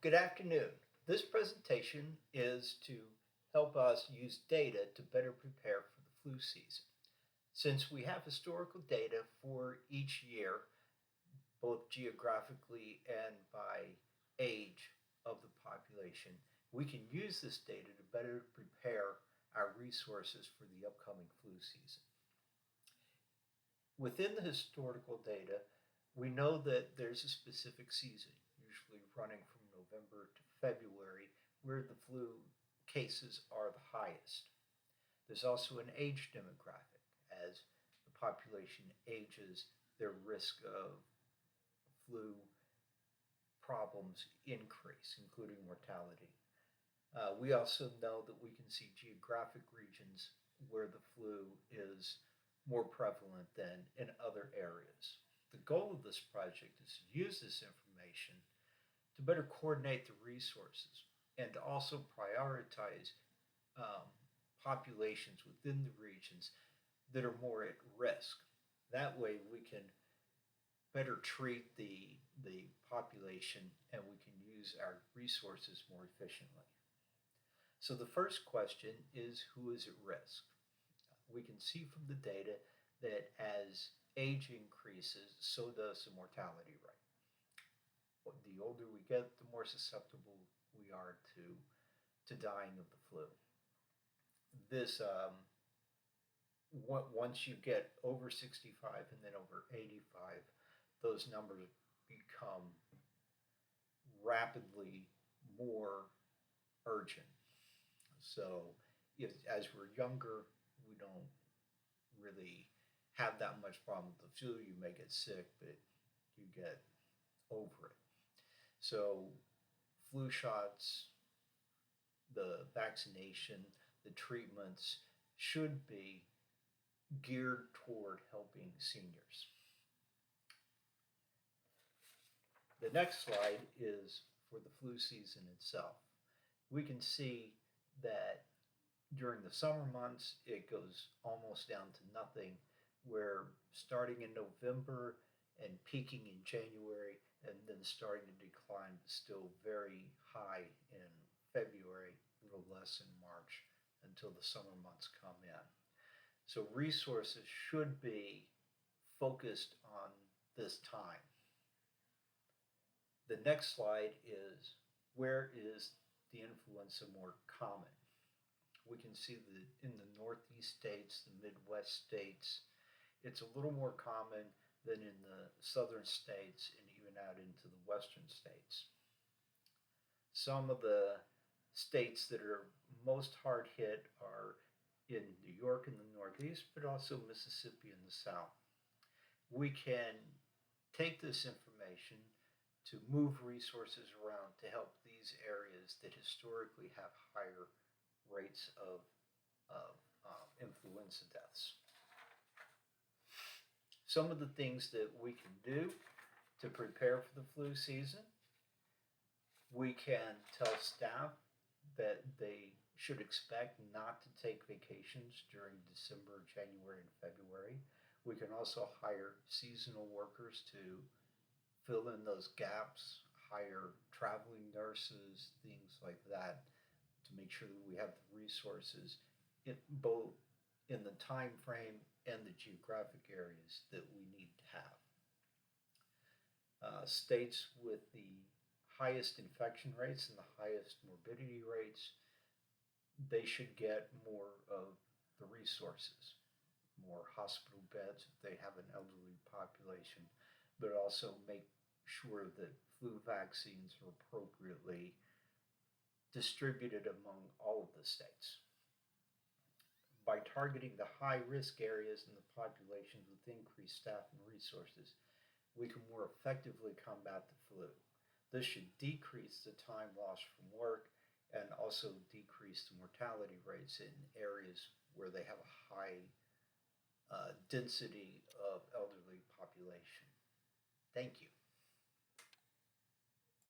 Good afternoon. This presentation is to help us use data to better prepare for the flu season. Since we have historical data for each year, both geographically and by age of the population, we can use this data to better prepare our resources for the upcoming flu season. Within the historical data, we know that there's a specific season, usually running from November to February, where the flu cases are the highest. There's also an age demographic. As the population ages, their risk of flu problems increase, including mortality. We also know that we can see geographic regions where the flu is more prevalent than in other areas. The goal of this project is to use this information to better coordinate the resources and to also prioritize um, populations within the regions that are more at risk. That way, we can better treat the population and we can use our resources more efficiently. So, the first question is, who is at risk? We can see from the data that as age increases, so does the mortality rate. The older we get, the more susceptible we are to dying of the flu. This once you get over 65 and then over 85, those numbers become rapidly more urgent. So, as we're younger, we don't really have that much problem with the flu. You may get sick, but you get over it. So, flu shots, the vaccination, the treatments should be geared toward helping seniors. The next slide is for the flu season itself. We can see that during the summer months, it goes almost down to nothing, where starting in November and peaking in January and then starting to decline, still very high in February, a little less in March until the summer months come in. So resources should be focused on this time. The next slide is, where is the influenza more common? We can see that in the Northeast states, the Midwest states, it's a little more common than in the southern states and even out into the western states. Some of the states that are most hard hit are in New York in the Northeast, but also Mississippi in the South. We can take this information to move resources around to help these areas that historically have higher rates of influenza deaths. Some of the things that we can do to prepare for the flu season: we can tell staff that they should expect not to take vacations during December, January, and February. We can also hire seasonal workers to fill in those gaps, hire traveling nurses, things like that, to make sure that we have the resources both in the time frame and the geographic areas that we need to have. States with the highest infection rates and the highest morbidity rates, they should get more of the resources, more hospital beds if they have an elderly population, but also make sure that flu vaccines are appropriately distributed among all of the states. By targeting the high risk areas in the populations with increased staff and resources, we can more effectively combat the flu. This should decrease the time lost from work and also decrease the mortality rates in areas where they have a high density of elderly population. Thank you.